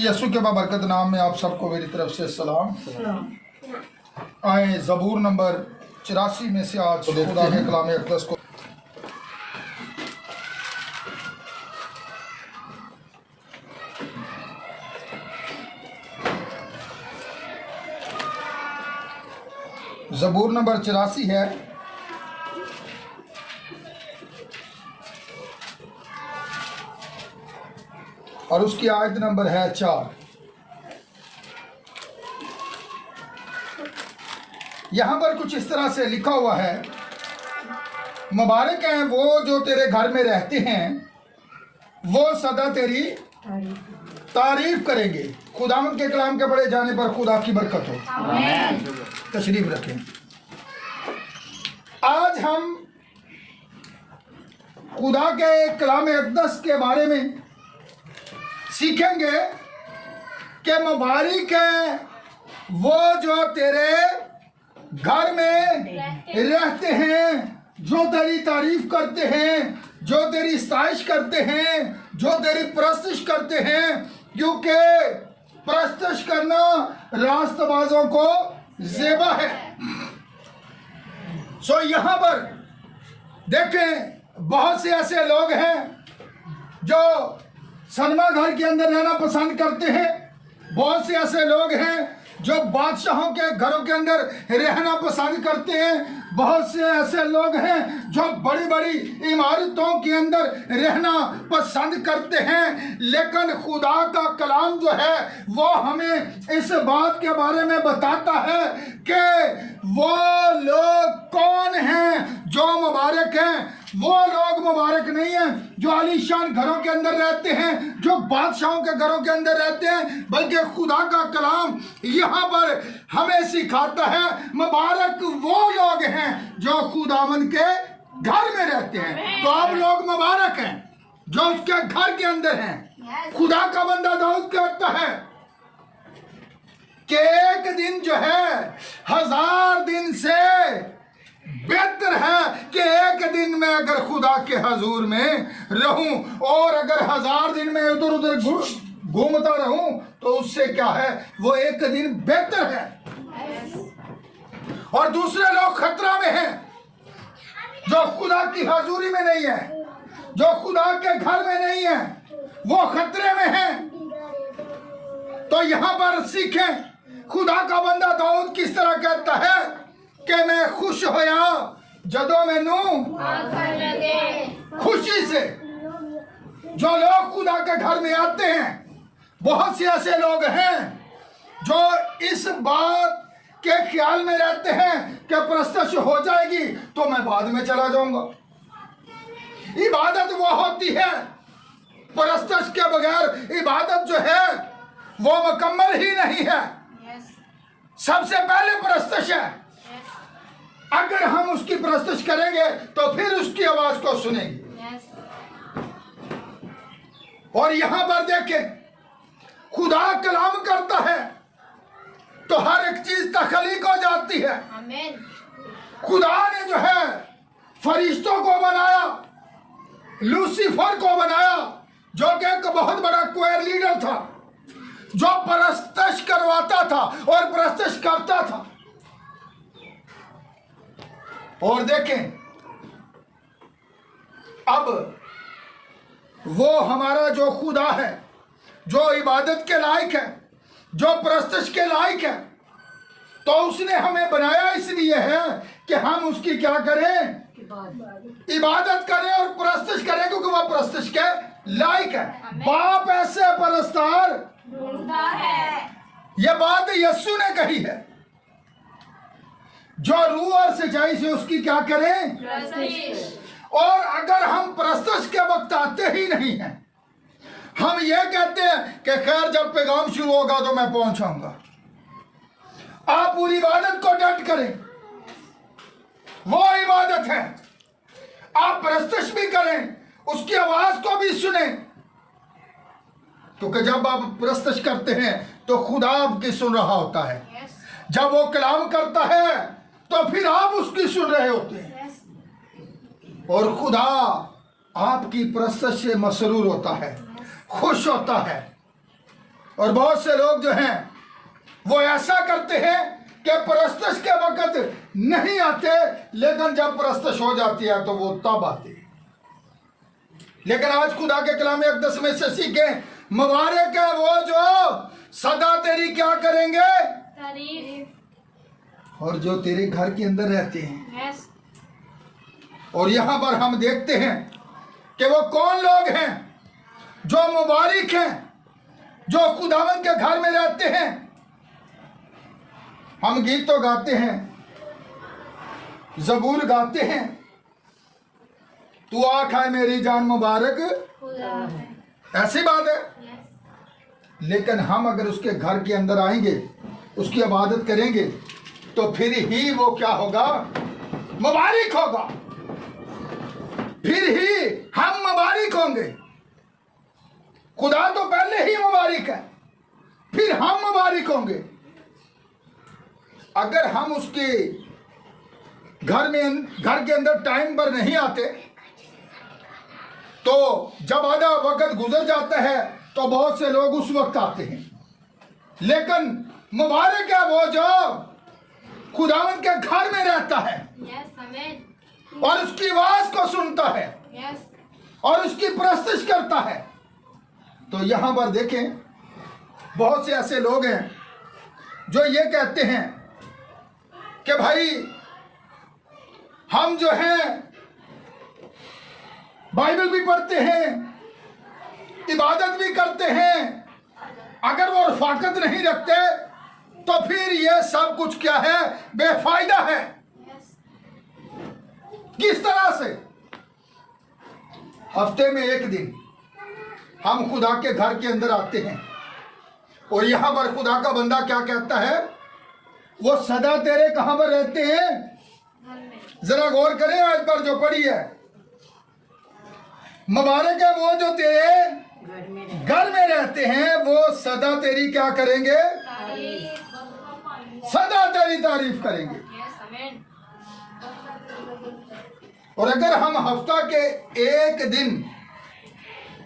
यीशु के बाबरकत नाम में आप सबको मेरी तरफ से सलाम। आए ज़बूर नंबर 84 में से आज खुदा के कलाम अक़दस को ज़बूर नंबर 84 है और उसकी आयत नंबर है 4। यहां पर कुछ इस तरह से लिखा हुआ है, मुबारक हैं वो जो तेरे घर में रहते हैं, वो सदा तेरी तारीफ करेंगे। खुदावंद के कलाम के पढ़े जाने पर खुदा की बरकत हो। तशरीफ रखें। आज हम खुदा के कलाम अक़दस के बारे में सीखेंगे कि मुबारक है वो जो तेरे घर में रहते हैं, जो तेरी तारीफ करते हैं, जो तेरी सताइश करते हैं, जो तेरी परस्तिश करते हैं, क्योंकि परस्तिश करना रास्तबाजों को ज़ेबा है। सो यहाँ पर देखें, बहुत से ऐसे लोग हैं जो सनमा घर के अंदर रहना पसंद करते हैं। बहुत से ऐसे लोग हैं जो बादशाहों के घरों के अंदर रहना पसंद करते हैं। बहुत से ऐसे लोग हैं जो बड़ी बड़ी इमारतों के अंदर रहना पसंद करते हैं। लेकिन खुदा का कलाम जो है वो हमें इस बात के बारे में बताता है कि वो लोग कौन हैं जो मुबारक हैं। वो लोग मुबारक नहीं हैं जो आलीशान घरों के अंदर रहते हैं, जो बादशाहों के घरों के अंदर रहते हैं, बल्कि खुदा का कलाम यहाँ पर हमें सिखाता है मुबारक वो लोग हैं जो खुदावंद के घर में रहते हैं। तो आप लोग मुबारक हैं जो उसके घर के अंदर हैं। खुदा का बंदा दाऊद कहता है कि एक दिन जो है 1000 दिन से बेहतर है कि एक दिन में अगर खुदा के हजूर में रहूं, और अगर 1000 दिन में इधर उधर घूमता रहूं तो उससे क्या है, वो एक दिन बेहतर है। और दूसरे लोग खतरा में हैं जो खुदा की हजूरी में नहीं है, जो खुदा के घर में नहीं है, वो खतरे में हैं। तो यहां पर सीखें खुदा का बंदा दाऊद किस तरह कहता है कि मैं खुश होया जदों मैनू खुशी से। जो लोग खुदा के घर में आते हैं, बहुत से ऐसे लोग हैं जो इस बात के ख्याल में रहते हैं कि परस्तिश हो जाएगी तो मैं बाद में चला जाऊंगा। इबादत वो होती है, परस्तिश के बगैर इबादत जो है वो मुकम्मल ही नहीं है। सबसे पहले परस्तिश है। अगर हम उसकी परस्तिश करेंगे तो फिर उसकी आवाज को सुनेंगे। और यहां पर देखें, खुदा कलाम करता है तो हर एक चीज तख्लीक हो जाती है। खुदा ने जो है फरिश्तों को बनाया, लूसीफर को बनाया जो कि एक बहुत बड़ा क्वायर लीडर था, जो परस्तिश करवाता था और परस्तिश करता था। और देखें, अब वो हमारा जो खुदा है, जो इबादत के लायक है, जो परस्तिश के लायक है, तो उसने हमें बनाया इसलिए है कि हम उसकी क्या करें, इबादत करें और परस्तिश करें, क्योंकि वह परस्तिश के लायक है। बाप ऐसे परस्तार ढूंढता है, यह बात यीशु ने कही है, जो रूह और सच्चाई से उसकी क्या करें परस्तिश। और अगर हम परस्तिश के वक्त आते ही नहीं हैं, हम ये कहते हैं कि खैर जब पैगाम शुरू होगा तो मैं पहुंचाऊंगा। आप पूरी इबादत को डट करें, वो इबादत है। आप परस्तिश भी करें, उसकी आवाज को भी सुने, क्योंकि जब आप परस्तिश करते हैं तो खुदा आपकी सुन रहा होता है। जब वो कलाम करता है तो फिर आप उसकी सुन रहे होते हैं। और खुदा आपकी परस्तिश से मसरूर होता है, खुश होता है। और बहुत से लोग जो हैं वो ऐसा करते हैं कि परस्तश के वक्त नहीं आते, लेकिन जब परस्तश हो जाती है तो वो तब आते हैं। लेकिन आज खुदा के कलाम अक़दस में से सीखे, मुबारक है वो जो सदा तेरी क्या करेंगे, तारीफ, और जो तेरे घर के अंदर रहते हैं। यस, और यहां पर हम देखते हैं कि वो कौन लोग हैं जो मुबारक हैं, जो खुदावंद के घर में रहते हैं। हम गीत तो गाते हैं, जबूर गाते हैं, तू आँख है मेरी जान मुबारक, खुदा है, ऐसी बात है। यस, लेकिन हम अगर उसके घर के अंदर आएंगे, उसकी इबादत करेंगे, तो फिर ही वो क्या होगा, मुबारक होगा, फिर ही हम मुबारक होंगे। खुदा तो पहले ही मुबारक है, फिर हम मुबारक होंगे। अगर हम उसके घर के अंदर टाइम पर नहीं आते, तो जब आधा वक्त गुजर जाता है तो बहुत से लोग उस वक्त आते हैं। लेकिन मुबारक है वो जो खुदावंद के घर में रहता है यस, आमीन, और उसकी आवाज को सुनता है यस, और उसकी परस्तिश करता है। तो यहां पर देखें, बहुत से ऐसे लोग हैं जो ये कहते हैं कि भाई हम जो हैं बाइबल भी पढ़ते हैं, इबादत भी करते हैं, अगर वो रफाकत नहीं रखते तो फिर ये सब कुछ क्या है, बेफायदा है। यस, किस तरह से? हफ्ते में एक दिन हम खुदा के घर के अंदर आते हैं और यहां पर खुदा का बंदा क्या कहता है, वो सदा तेरे कहां पर रहते हैं। घर में, जरा गौर करें आज पर जो पढ़ी है, मुबारक है वो जो तेरे घर में रहते हैं, वो सदा तेरी क्या करेंगे, तारीफ, सदा तेरी तारीफ करेंगे। यस, आमीन, और अगर हम हफ्ता के एक दिन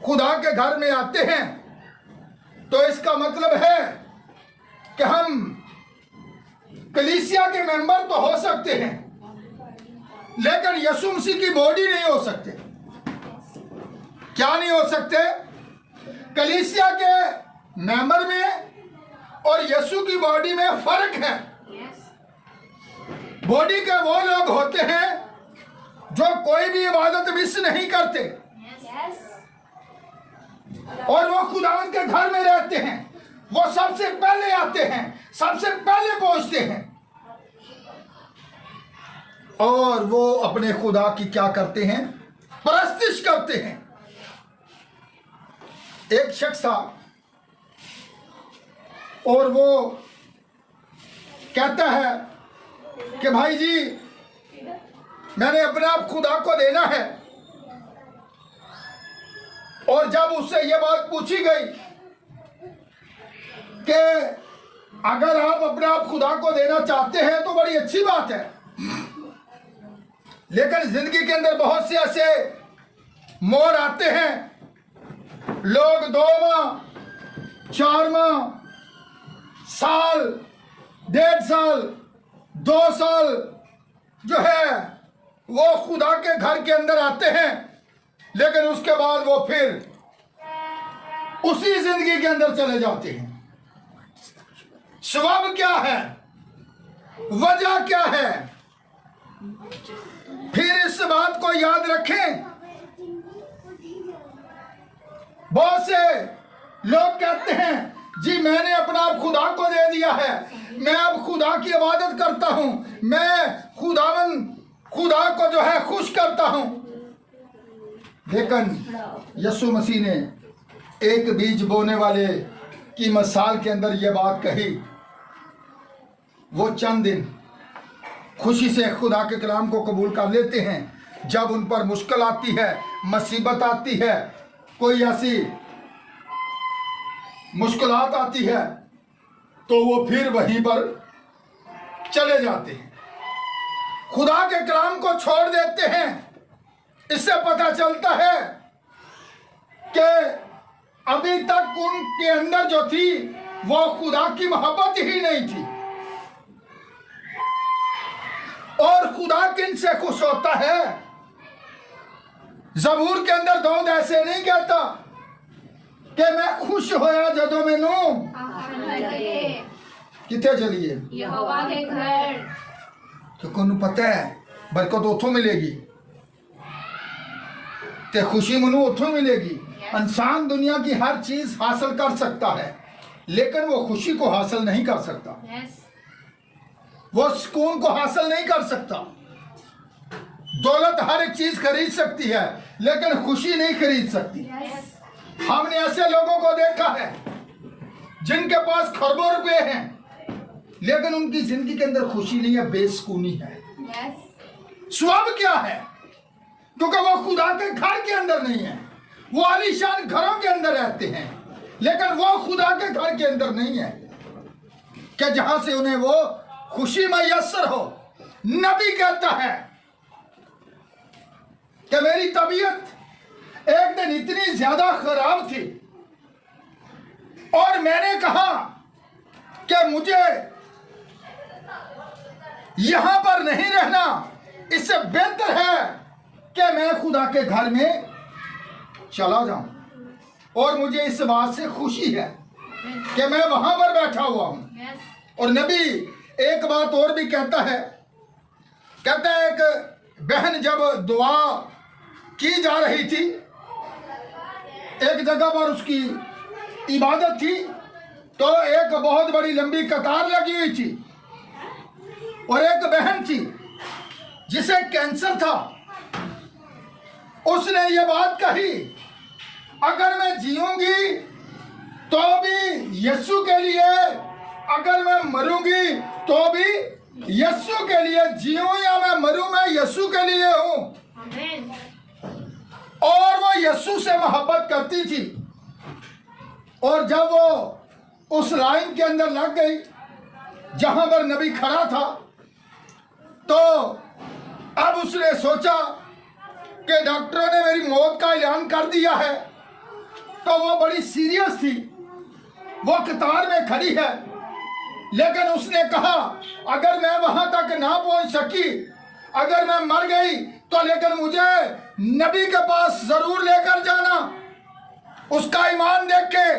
खुदा के घर में आते हैं तो इसका मतलब है कि हम कलीसिया के मेंबर तो हो सकते हैं, लेकिन यीशु मसीह की बॉडी नहीं हो सकते। क्या नहीं हो सकते? कलीसिया के मेंबर में और यीशु की बॉडी में फर्क है। यस, बॉडी के वो लोग होते हैं जो कोई भी इबादत मिस नहीं करते यस, और वो खुदावंद के घर में रहते हैं। वो सबसे पहले आते हैं, सबसे पहले पहुंचते हैं और वो अपने खुदा की क्या करते हैं, परस्तिश करते हैं। एक शख्स था और वो कहता है कि भाई जी, मैंने अपने आप खुदा को देना है। और जब उससे ये बात पूछी गई कि अगर आप अपने आप खुदा को देना चाहते हैं तो बड़ी अच्छी बात है, लेकिन जिंदगी के अंदर बहुत से ऐसे मोड़ आते हैं, लोग 2 माह, 4 माह, साल, 1.5 साल, 2 साल जो है वो खुदा के घर के अंदर आते हैं, लेकिन उसके बाद वो फिर उसी जिंदगी के अंदर चले जाते हैं। सबब क्या है, वजह क्या है? फिर इस बात को याद रखें, बहुत से लोग कहते हैं जी मैंने अपना आप खुदा को दे दिया है, मैं अब खुदा की इबादत करता हूं, मैं खुदा को जो है खुश करता हूं। लेकिन यीशु मसीह ने एक बीज बोने वाले की मिसाल के अंदर यह बात कही। वो चंद दिन खुशी से खुदा के कलाम को कबूल कर लेते हैं, जब उन पर मुश्किल आती है, मुसीबत आती है, कोई ऐसी मुश्किलात आती है, तो वो फिर वहीं पर चले जाते हैं, खुदा के कलाम को छोड़ देते हैं। इससे पता चलता है कि अभी तक उनके अंदर जो थी वो खुदा की मोहब्बत ही नहीं थी। और खुदा किन से खुश होता है? जबूर के अंदर दाऊद ऐसे नहीं कहता कि मैं खुश होया जदों मैनू किथे चलिए यहोवा के घर। तो कोनू पता है बरकत उथों मिलेगी ते खुशी मनु उथों मिलेगी। इंसान दुनिया की हर चीज हासिल कर सकता है लेकिन वो खुशी को हासिल नहीं कर सकता, Yes. वो सुकून को हासिल नहीं कर सकता। दौलत हर एक चीज खरीद सकती है लेकिन खुशी नहीं खरीद सकती। Yes. हमने ऐसे लोगों को देखा है जिनके पास खरबों रुपए हैं लेकिन उनकी जिंदगी के अंदर खुशी नहीं है, बेसुकूनी है। Yes. स्वभाव क्या है? क्योंकि वो खुदा के घर के अंदर नहीं है। वो आलीशान घरों के अंदर रहते हैं लेकिन वो खुदा के घर के अंदर नहीं है कि जहां से उन्हें वो खुशी मैसर हो। नबी कहता है कि मेरी तबीयत एक दिन इतनी ज्यादा खराब थी और मैंने कहा कि मुझे यहां पर नहीं रहना, इससे बेहतर है कि मैं खुदा के घर में चला जाऊं। और मुझे इस बात से खुशी है कि मैं वहां पर बैठा हुआ हूं। Yes. और नबी एक बात और भी कहता है, कहता है एक बहन जब दुआ की जा रही थी, एक जगह पर उसकी इबादत थी तो एक बहुत बड़ी लंबी कतार लगी हुई थी और एक बहन थी जिसे कैंसर था। उसने ये बात कही, अगर मैं जीऊंगी तो भी यीशु के लिए, अगर मैं मरूंगी तो भी यीशु के लिए, जीऊं या मैं मरूं मैं यीशु के लिए हूं। Amen. और वो यीशु से मोहब्बत करती थी। और जब वो उस लाइन के अंदर लग गई जहां पर नबी खड़ा था तो अब उसने सोचा कि डॉक्टरों ने मेरी मौत का ऐलान कर दिया है। तो वो बड़ी सीरियस थी, वो कतार में खड़ी है लेकिन उसने कहा अगर मैं वहां तक ना पहुंच सकी, अगर मैं मर गई तो लेकिन मुझे नबी के पास जरूर लेकर जाना, उसका ईमान देख के,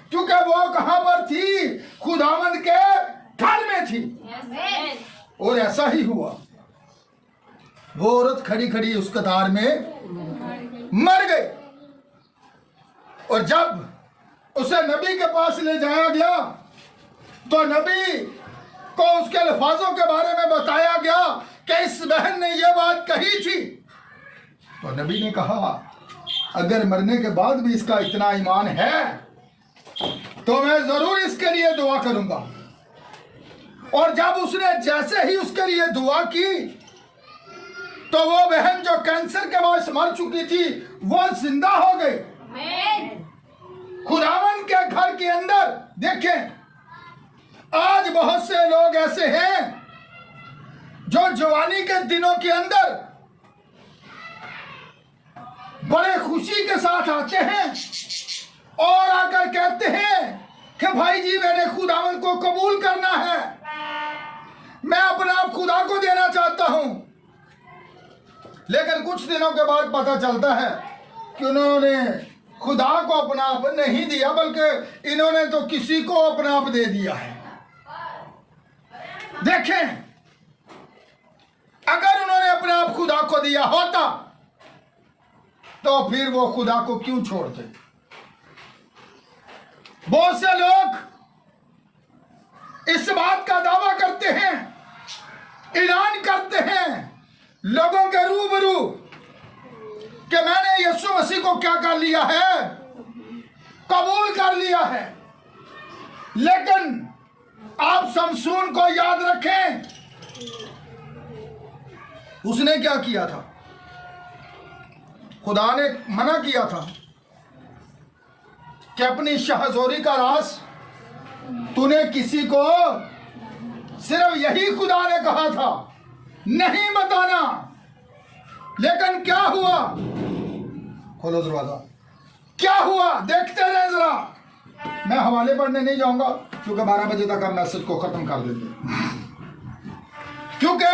क्योंकि वो कहां पर थी? खुदावंद के घर में थी। Yes. Amen. और ऐसा ही हुआ, वो औरत खड़ी खड़ी उस कतार में मर गई। और जब उसे नबी के पास ले जाया गया तो नबी को उसके अल्फाजों के बारे में बताया गया कि इस बहन ने यह बात कही थी। तो नबी ने कहा अगर मरने के बाद भी इसका इतना ईमान है तो मैं जरूर इसके लिए दुआ करूंगा। और जब उसने जैसे ही उसके लिए दुआ की तो वो बहन जो कैंसर के बाद मर चुकी थी वो जिंदा हो गई। Amen. खुदावन के घर के अंदर देखें, आज बहुत से लोग ऐसे हैं जो जवानी के दिनों के अंदर बड़े खुशी के साथ आते हैं और आकर कहते हैं कि भाई जी मैंने खुदावन को कबूल करना है, मैं अपना आप खुदा को देना चाहता हूं। लेकिन कुछ दिनों के बाद पता चलता है कि उन्होंने खुदा को अपना आप नहीं दिया बल्कि इन्होंने तो किसी को अपना आप दे दिया है। देखें, अगर उन्होंने अपने आप खुदा को दिया होता तो फिर वो खुदा को क्यों छोड़ते? बहुत से लोग इस बात का दावा करते हैं, ऐलान करते हैं लोगों के रूबरू कि मैंने यीशु मसीह को क्या कर लिया है? कबूल कर लिया है। लेकिन आप शमसून को याद रखें, उसने क्या किया था? खुदा ने मना किया था कि अपनी शाहजोरी का राज तूने किसी को, सिर्फ यही खुदा ने कहा था नहीं बताना। लेकिन क्या हुआ? खोलो दरवाजा। क्या हुआ देखते रहे जरा। मैं हवाले पढ़ने नहीं जाऊंगा क्योंकि 12 बजे तक हम मैसेज को खत्म कर देते हैं। क्योंकि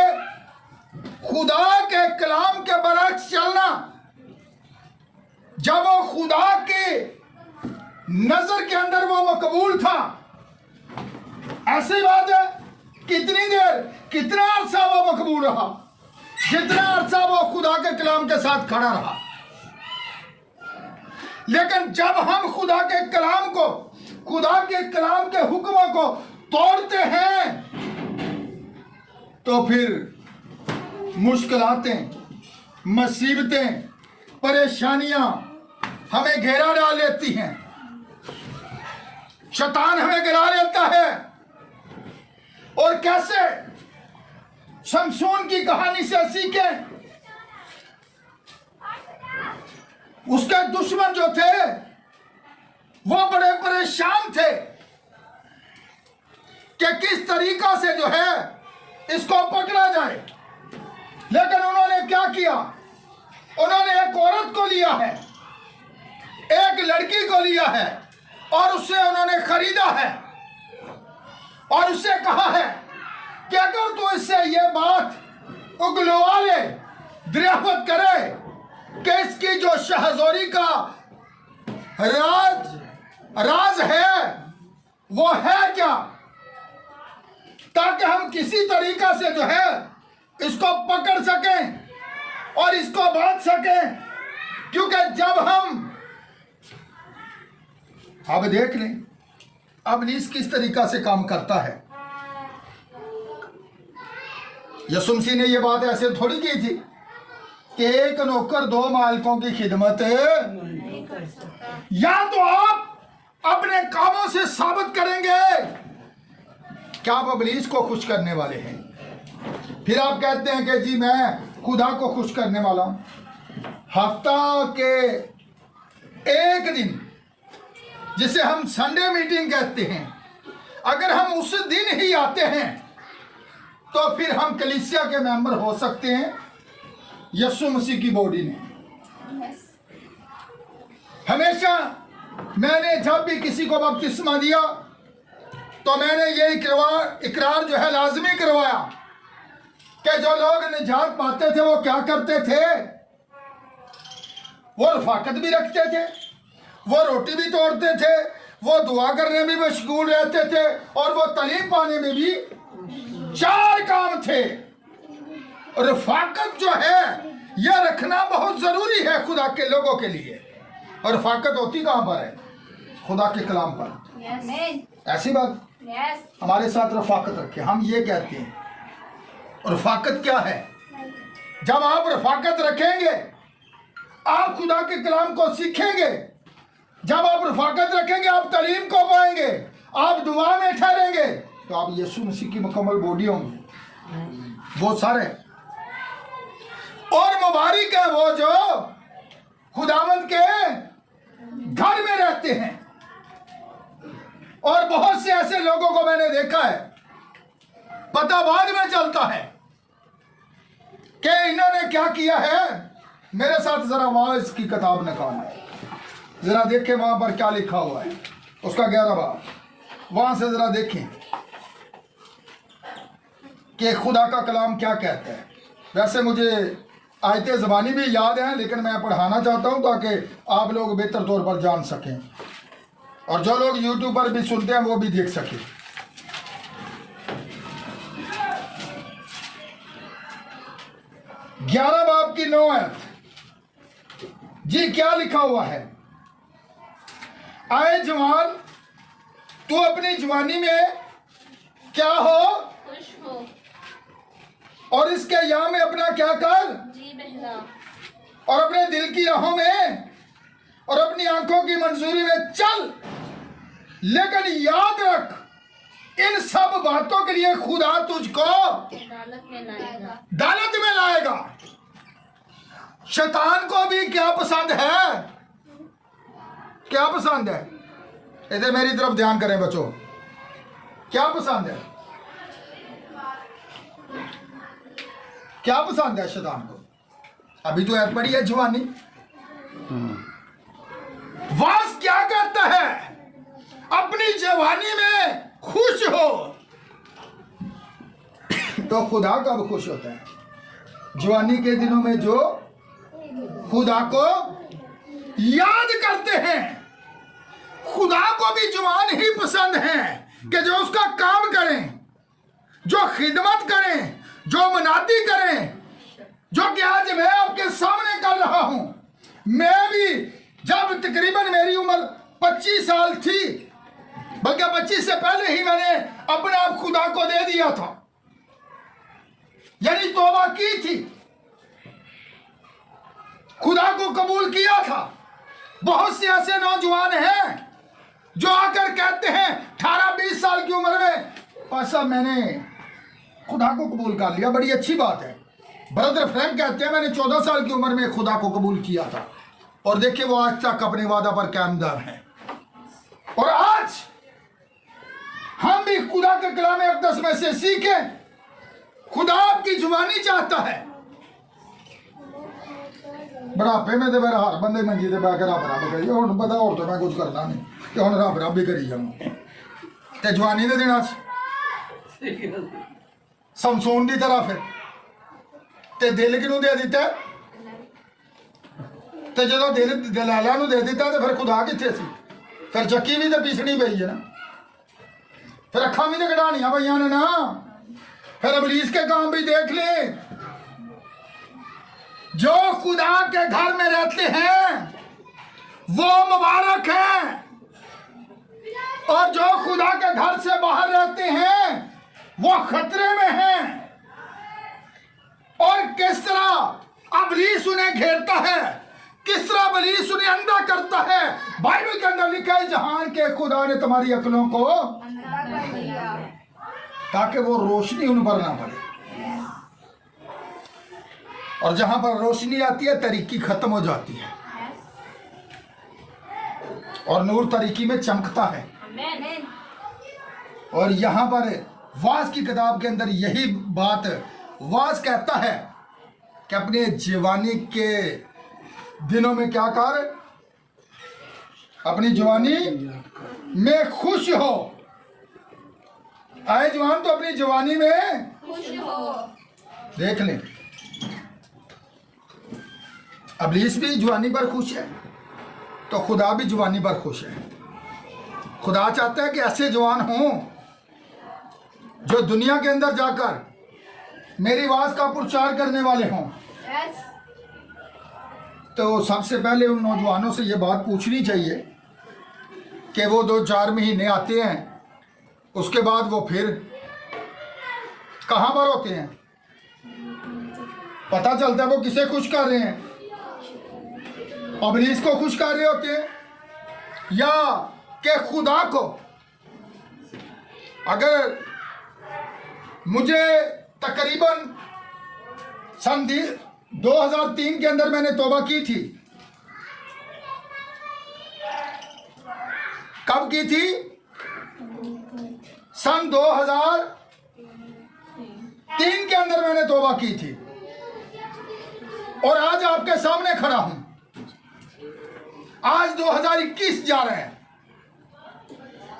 खुदा के कलाम के बरक्स चलना, जब वो खुदा की नजर के अंदर वो मकबूल था, ऐसी बात है कितनी देर, कितना अरसा वो मकबूल रहा, जितना अरसा वो खुदा के कलाम के साथ खड़ा रहा। लेकिन जब हम खुदा के कलाम को, खुदा के कलाम के हुक्मों को तोड़ते हैं तो फिर मुश्किलातें, मुसीबतें, परेशानियां हमें घेरा डाल लेती हैं। शैतान हमें गिरा लेता है। और कैसे शमशून की कहानी से सीखें, उसके दुश्मन जो थे वो बड़े परेशान थे कि किस तरीका से जो है इसको पकड़ा जाए। लेकिन उन्होंने क्या किया, उन्होंने एक औरत को लिया है, एक लड़की को लिया है और उससे उन्होंने खरीदा है और उससे कहा है कि अगर तू इससे ये बात उगलवा ले, दरियाफ्त करे कि इसकी जो शहज़ोरी का राज है वो है क्या, ताकि हम किसी तरीका से जो है इसको पकड़ सकें और इसको बांध सकें। क्योंकि जब हम, अब देख लें इब्लीस किस तरीका से काम करता है। यीशु मसीह ने यह बात ऐसे थोड़ी की थी कि एक नौकर 2 मालिकों की खिदमत, या तो आप अपने कामों से साबित करेंगे कि आप इब्लीस को खुश करने वाले हैं, फिर आप कहते हैं कि जी मैं खुदा को खुश करने वाला हूं। हफ्ता के एक दिन जिसे हम संडे मीटिंग कहते हैं, अगर हम उस दिन ही आते हैं तो फिर हम कलीसिया के मेंबर हो सकते हैं यीशु मसीह की बॉडी में। हमेशा मैंने जब भी किसी को बपतिस्मा दिया तो मैंने ये इकरार जो है लाजमी करवाया कि जो लोग निजात पाते थे वो क्या करते थे, वो रफाकत भी रखते थे, वो रोटी भी तोड़ते थे, वो दुआ करने में भी मशगूल रहते थे और वो तालीम पाने में भी। 4 काम थे। रफाकत जो है यह रखना बहुत जरूरी है खुदा के लोगों के लिए। और रफाकत होती कहां पर है, खुदा के कलाम पर। ऐसी बात हमारे साथ रफाकत रखे, हम ये कहते हैं। रफाकत क्या है, जब आप रफाकत रखेंगे आप खुदा के कलाम को सीखेंगे, जब आप रफाकत रखेंगे आप तालीम को पाएंगे, आप दुआ में ठहरेंगे तो आप यीशु मसीह की मुकम्मल बॉडी होंगे। वो सारे और मुबारक है वो जो खुदावंद के घर में रहते हैं। और बहुत से ऐसे लोगों को मैंने देखा है, पता बाद में चलता है कि इन्होंने क्या किया है। मेरे साथ जरा वाइज की किताब निकालें, जरा देखें वहां पर क्या लिखा हुआ है, उसका 11 बाब, वहां से जरा देखें कि खुदा का कलाम क्या कहता है। वैसे मुझे आयतें ज़बानी भी याद हैं, लेकिन मैं पढ़ाना चाहता हूं ताकि आप लोग बेहतर तौर पर जान सकें और जो लोग यूट्यूब पर भी सुनते हैं वो भी देख सकें। ग्यारह बाब की 9 आयत जी क्या लिखा हुआ है। आए जवान, तू अपनी जवानी में क्या हो, खुश हो और इसके यहाँ में अपना क्या कर, जी बहला, और अपने दिल की राहों में और अपनी आंखों की मंजूरी में चल। लेकिन याद रख, इन सब बातों के लिए खुदा तुझको अदालत में लाएगा। अदालत में लाएगा। शैतान को भी क्या पसंद है, क्या पसंद है, इधर मेरी तरफ ध्यान करें बच्चों, क्या पसंद है, क्या पसंद है शैतान को। अभी तो यार पड़ी है जवानी, वास क्या कहता है? अपनी जवानी में खुश हो। तो खुदा कब खुश होता है? जवानी के दिनों में जो खुदा को याद करते हैं। खुदा को भी जवान ही पसंद है कि जो उसका काम करें, जो खिदमत करें, जो मनाती करें, जो कि आज मैं आपके सामने कर रहा हूं। मैं भी जब तकरीबन मेरी उम्र 25 साल थी, बल्कि 25 से पहले ही मैंने अपने आप खुदा को दे दिया था, यानी तौबा की थी, खुदा को कबूल किया था। बहुत से ऐसे नौजवान हैं जो आकर कहते हैं 18-20 साल की उम्र में, पास साहब मैंने खुदा को कबूल कर लिया, बड़ी अच्छी बात है। ब्रदर फ्रैंक कहते हैं मैंने 14 साल की उम्र में खुदा को कबूल किया था, और देखिए वो आज तक अपने वादा पर कायमदार हैं। और आज हम भी खुदा के कलाम अक़दस में से सीखें। खुदा आपकी जुबानी चाहता है। बुढ़ापे में तो मेरा हर बंदे मंजी से बह के रब रब करिए, हूँ पता और तो मैं कुछ करना नहीं कि हूँ रब रब ही करी जाऊँ। तो जवानी के दिन समसून की तरह फिर ते दिल किनू दे दिता, तो जो दिल दलाला दे दिता तो फिर खुदा किथे सी? फिर चक्की भी तो पीसनी पई है ना, फिर अखा भी तो कढ़ानिया पई ने ना, फिर अबलीस के काम भी देख ले। जो खुदा के घर में रहते हैं वो मुबारक हैं, और जो खुदा के घर से बाहर रहते हैं वो खतरे में हैं। और किस तरह अबलीस उन्हें घेरता है, किस तरह अबलीस उन्हें अंधा करता है। बाइबल के अंदर लिखा है जहान के खुदा ने तुम्हारी अक्लों को ताकि वो रोशनी उन पर ना पड़े, और जहां पर रोशनी आती है तरीकी खत्म हो जाती है, और नूर तरीकी में चमकता है। और यहां पर वास की किताब के अंदर यही बात वास कहता है कि अपने जवानी के दिनों में क्या कर, अपनी जवानी में खुश हो। आए जवान तो अपनी जवानी में खुश हो। देख लें, अबलीस भी जवानी पर खुश है तो खुदा भी जवानी पर खुश है। खुदा चाहता है कि ऐसे जवान हों जो दुनिया के अंदर जाकर मेरी आवाज का प्रचार करने वाले हों। तो सबसे पहले उन नौजवानों से ये बात पूछनी चाहिए कि वो 2-4 महीने आते हैं, उसके बाद वो फिर कहाँ पर होते हैं? पता चलता है वो किसे खुश कर रहे हैं, अबलीस को खुश कर रहे होते हैं या कि खुदा को। अगर मुझे तकरीबन सन 2003 के अंदर मैंने तौबा की थी। कब की थी? सन 2003 के अंदर मैंने तौबा की थी, और आज आपके सामने खड़ा हूं। आज 2021 जा रहे हैं,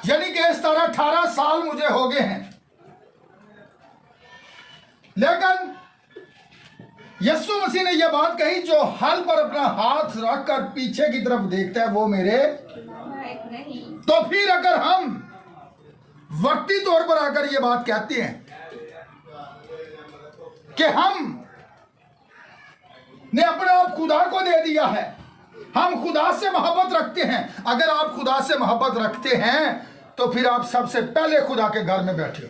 यानी कि इस तरह 18 साल मुझे हो गए हैं। लेकिन यीशु मसीह ने यह बात कही, जो हल पर अपना हाथ रखकर पीछे की तरफ देखता है वो मेरे नहीं। तो फिर अगर हम वक्ती तौर पर आकर ये बात कहते हैं कि हम ने अपने आप खुदा को दे दिया है, हम खुदा से मोहब्बत रखते हैं। अगर आप खुदा से मोहब्बत रखते हैं तो फिर आप सबसे पहले खुदा के घर में बैठे हो।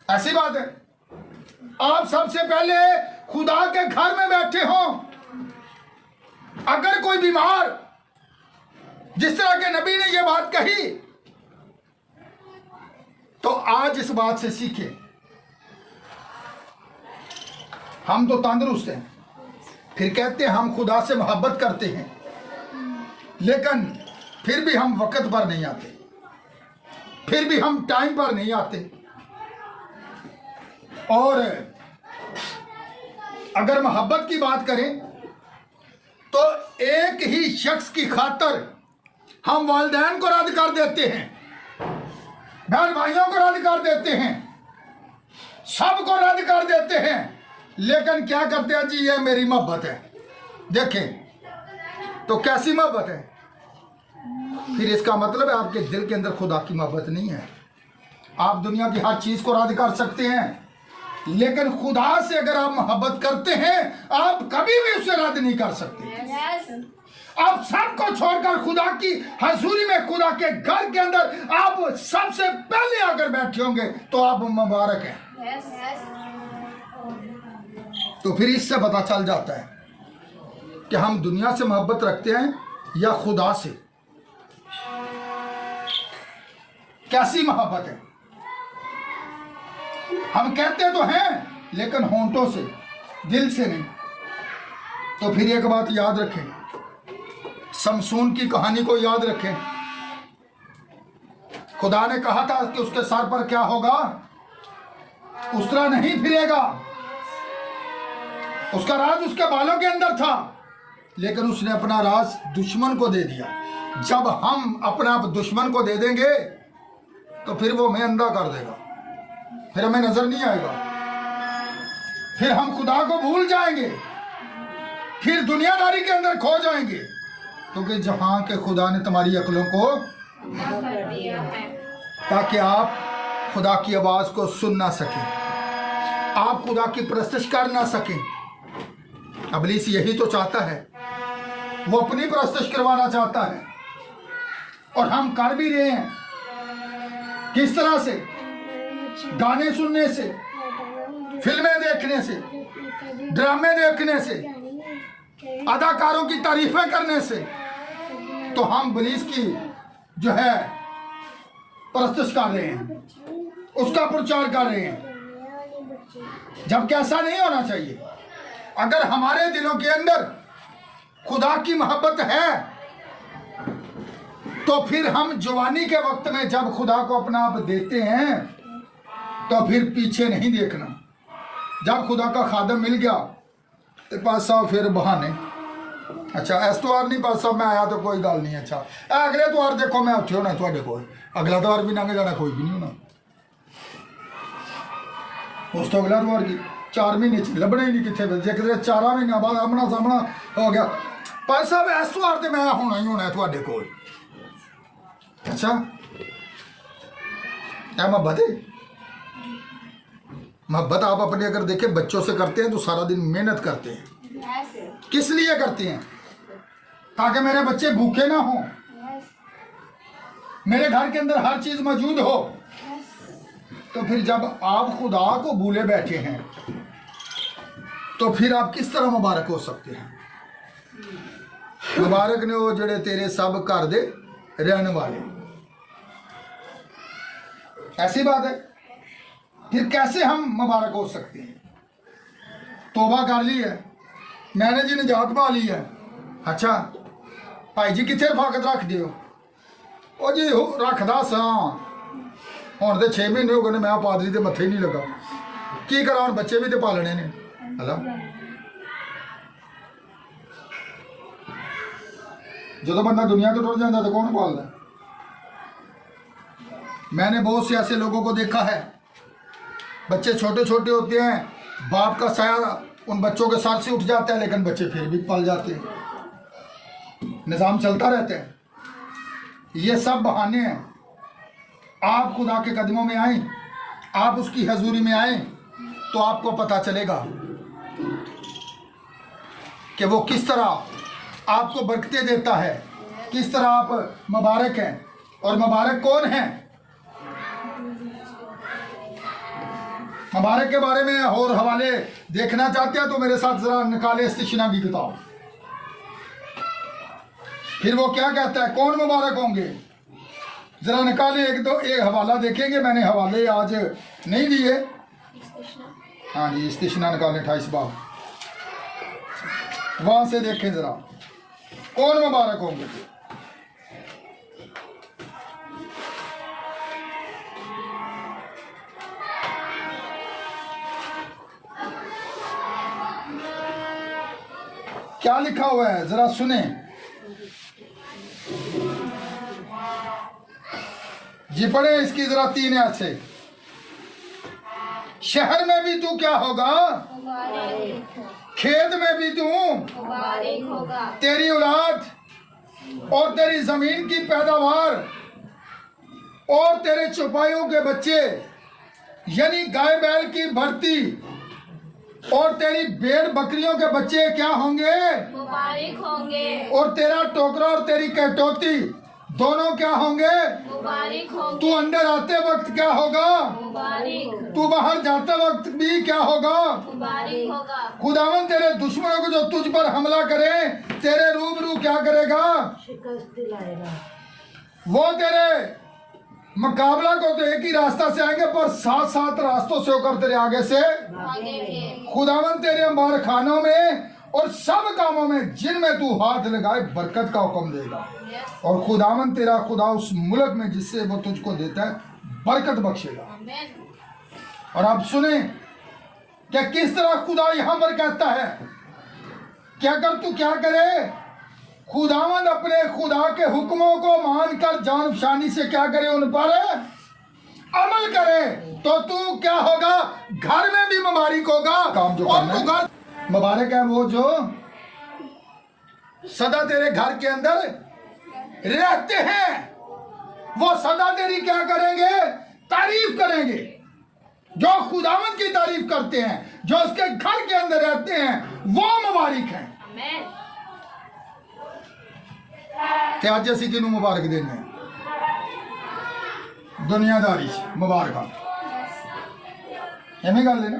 ऐसी बात है, आप सबसे पहले खुदा के घर में बैठे हो। अगर कोई बीमार, जिस तरह के नबी ने यह बात कही, तो आज इस बात से सीखे। हम तो तंदुरुस्त हैं, फिर कहते हैं हम खुदा से मोहब्बत करते हैं, लेकिन फिर भी हम वक्त पर नहीं आते, फिर भी हम टाइम पर नहीं आते। और अगर मोहब्बत की बात करें तो एक ही शख्स की खातर हम वालिदैन को रद्द कर देते हैं, बहन भाइयों को रद्द कर देते हैं, सबको रद्द कर देते हैं, लेकिन क्या करते हैं जी, ये मेरी मोहब्बत है। देखें तो कैसी मोहब्बत है। फिर इसका मतलब है आपके दिल के अंदर खुदा की मोहब्बत नहीं है। आप दुनिया की हर चीज को रद्द कर सकते हैं, लेकिन खुदा से अगर आप मोहब्बत करते हैं आप कभी भी उसे रद्द नहीं कर सकते। आप सबको छोड़कर खुदा की हजूरी में, खुदा के घर के अंदर आप सबसे पहले आकर बैठे होंगे तो आप मुबारक हैं। तो फिर इससे पता चल जाता है कि हम दुनिया से मोहब्बत रखते हैं या खुदा से। कैसी मोहब्बत है। हम कहते तो हैं लेकिन होंठों से, दिल से नहीं। तो फिर एक बात याद रखें, शमसून की कहानी को याद रखें। खुदा ने कहा था कि उसके सर पर क्या होगा, उस तरह नहीं फिरेगा। उसका राज उसके बालों के अंदर था, लेकिन उसने अपना राज दुश्मन को दे दिया। जब हम अपना दुश्मन को दे देंगे तो फिर वो हमें अंधा कर देगा, फिर हमें नजर नहीं आएगा, फिर हम खुदा को भूल जाएंगे, फिर दुनियादारी के अंदर खो जाएंगे। क्योंकि जहां के खुदा ने तुम्हारी अक्लों को ताकि आप खुदा की आवाज को सुन ना सकें, आप खुदा की परस्तिश कर ना सकें। इब्लीस यही तो चाहता है, वो अपनी परस्तिश करवाना चाहता है, और हम कर भी रहे हैं। किस तरह से? गाने सुनने से, फिल्में देखने से, ड्रामे देखने से, अदाकारों की तारीफें करने से, तो हम इब्लीस की जो है परस्तिश कर रहे हैं, उसका प्रचार कर रहे हैं, जबकि ऐसा नहीं होना चाहिए। अगर हमारे दिलों के अंदर खुदा की मोहब्बत है तो फिर हम जवानी के वक्त में जब खुदा को अपना आप देते हैं तो फिर पीछे नहीं देखना। जब खुदा का खादम मिल गया तो पास साहब फिर बहाने, अच्छा इस त्योहार नहीं पास साहब मैं आया तो कोई गल नहीं, अच्छा अगले त्योहार देखो मैं उत्थे होना थोड़े को, अगला त्योहार भी लंघ जाना, कोई भी नहीं होना। उस तो अगला त्योहार की 4 महीने च लभना ही नहीं कितने, जे कितने 4 महीने बाद आमना सामना हो गया, पास साहब इस त्योहार से मैं होना ही होना थोड़े को। अच्छा क्या मोहब्बत है? मोहब्बत आप अपने अगर देखें बच्चों से करते हैं तो सारा दिन मेहनत करते हैं। किस लिए करते हैं? ताकि मेरे बच्चे भूखे ना हो, मेरे घर के अंदर हर चीज मौजूद हो। तो फिर जब आप खुदा को भूले बैठे हैं तो फिर आप किस तरह मुबारक हो सकते हैं? मुबारक ने वो जड़े तेरे सब घर दे रहने वाले, ऐसी बात है। फिर कैसे हम मुबारक हो सकते हैं? तौबा कर ली है, मैंने जी निजात पा ली है। अच्छा भाई जी कितने रफाकत रख दियो? ओ जी रखदा सा, हुण तो 6 महीने हो गए मैं पादरी के मत्थे ही नहीं लगा। की करा, हुण बच्चे भी तो पालने ने। हला जो बंदा दुनिया तो टुट जाता तो कौन पालता? मैंने बहुत से ऐसे लोगों को देखा है, बच्चे छोटे छोटे होते हैं, बाप का साया उन बच्चों के सर से उठ जाता है, लेकिन बच्चे फिर भी पल जाते हैं, निज़ाम चलता रहता है। ये सब बहाने हैं। आप खुदा के कदमों में आए, आप उसकी हजूरी में आए तो आपको पता चलेगा कि वो किस तरह आपको बरकतें देता है, किस तरह आप मुबारक हैं। और मुबारक कौन है? मुबारक के बारे में और हवाले देखना चाहते हैं तो मेरे साथ जरा निकाले इस्तिशना की किताब। फिर वो क्या कहता है, कौन मुबारक होंगे? जरा निकाले एक हवाला देखेंगे। मैंने हवाले आज नहीं दिए। हाँ जी, इस्तिशना निकाले 28 बाब, वहां से देखें जरा कौन मुबारक होंगे। क्या लिखा हुआ है जरा सुने। जी पढ़े इसकी जरा 3 आयत से। शहर में भी तू क्या होगा, मुबारक हो, खेत में भी तू, मुबारक होगा, तेरी औलाद और तेरी जमीन की पैदावार और तेरे चौपाइयों के बच्चे, यानी गाय बैल की भर्ती और तेरी भेड़ बकरियों के बच्चे क्या होंगे, मुबारक होंगे, और तेरा टोकरा और तेरी कटौती दोनों क्या होंगे। मुबारक तू होंगे, अंदर आते वक्त क्या होगा, मुबारक, तू बाहर जाते वक्त भी क्या होगा। मुबारक होगा, खुदावन तेरे दुश्मनों को जो तुझ पर हमला करे तेरे रूबरू क्या करेगा, शिकस्त दिलाएगा। वो तेरे मुकाबला को तो एक ही रास्ता से आएंगे पर 7 रास्तों से होकर तेरे आगे से भागेंगे, खुदावन तेरे अंबार खानों में और सब कामों में जिनमें तू हाथ लगाए बरकत का हुक्म देगा। यस, और खुदावन तेरा खुदा उस मुल्क में जिससे वो तुझको देता है बरकत बख्शेगा। आमीन, और आप सुने क्या किस तरह खुदा यहां पर कहता है कि अगर तू क्या करे, खुदावन अपने खुदा के हुक्मों को मानकर जान फशानी से क्या करे, उन पर अमल करे, तो तू क्या होगा, घर में भी मुबारक होगा। काम जो और तू घर मुबारक है वो जो सदा तेरे घर के अंदर रहते हैं, वो सदा तेरी क्या करेंगे, तारीफ करेंगे। जो खुदावन की तारीफ करते हैं, जो उसके घर के अंदर रहते हैं, वो मुबारक हैं। आमीन, ते अज असी किनू मुबारक देने दुनियादारी मुबारक एवं गल है ना।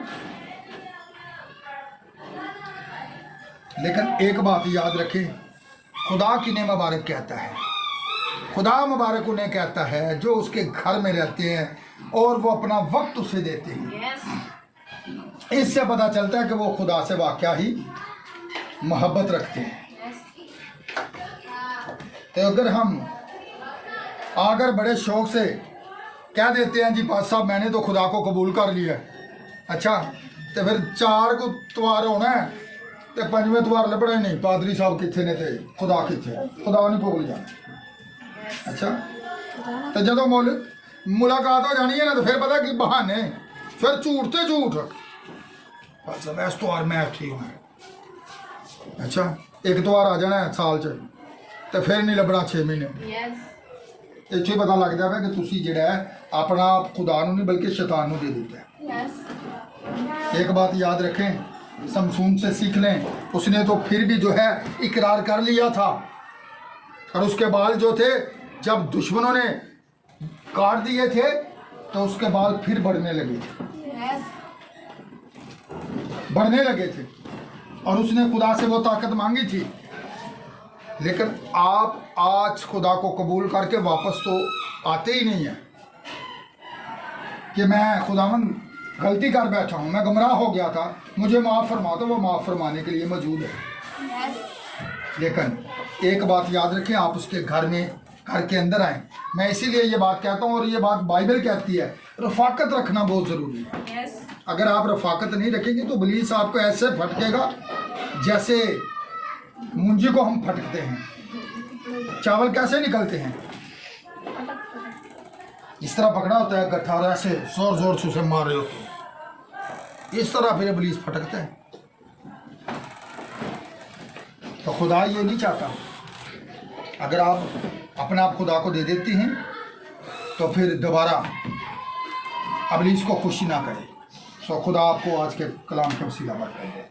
लेकिन एक बात याद रखें, खुदा किन्हें मुबारक कहता है, खुदा मुबारक उन्हें कहता है जो उसके घर में रहते हैं और वो अपना वक्त उसे देते हैं। यस, इससे पता चलता है कि वो खुदा से वाकया ही मोहब्बत रखते हैं। यस, तो अगर हम आकर बड़े शौक से कह देते हैं जी पास साहब मैंने तो खुदा को कबूल कर लिया, अच्छा तो फिर 4 को त्वार होना है तो 5वें त्वार लभना ही नहीं, पादरी साहब कितने ने ते खुदा कितने, खुदा नहीं भूल जाना। अच्छा तो जो मुलाकात हो जानी है ना तो फिर पता कि बहाने, फिर झूठ तो झूठ, अच्छा इस त्वार मैं ठीक हूँ, अच्छा एक त्वार आ जाना है साल च तो फिर नहीं लभना 6 महीने। यस, इत्थे पता लग जाएगा कि तुसी जिहड़ा है अपना आप खुदा नूं नहीं बल्कि शैतान नूं दे दिता है। यस, एक बात याद रखें, समसून से सीख लें, उसने तो फिर भी जो है इकरार कर लिया था, और उसके बाल जो थे जब दुश्मनों ने काट दिए थे तो उसके बाल फिर बढ़ने लगे थे, यस, बढ़ने लगे थे, और उसने खुदा से वो ताकत मांगी थी। लेकिन आप आज खुदा को कबूल करके वापस तो आते ही नहीं है कि मैं खुदावन गलती कर बैठा हूँ, मैं गुमराह हो गया था, मुझे माफ़ फरमा दो, वो माफ़ फरमाने के लिए मौजूद है। यस, लेकिन एक बात याद रखें, आप उसके घर में, घर के अंदर आए। मैं इसीलिए ये बात कहता हूँ और ये बात बाइबल कहती है, रफाकत रखना बहुत ज़रूरी है। यस, अगर आप रफाकत नहीं रखेंगे तो इब्लीस आपको ऐसे फटकेगा जैसे मुंजी को हम फटकते हैं, चावल कैसे निकलते हैं, इस तरह पकड़ा होता है गट्ठा और ऐसे जोर जोर से उसे मार रहे होते हैं, इस तरह फिर इब्लीस फटकता है। तो खुदा ये नहीं चाहता, अगर आप अपने आप खुदा को दे देते हैं तो फिर दोबारा इब्लीस को खुशी ना करें। सो खुदा आपको आज के कलाम के वसीला पर कर दे।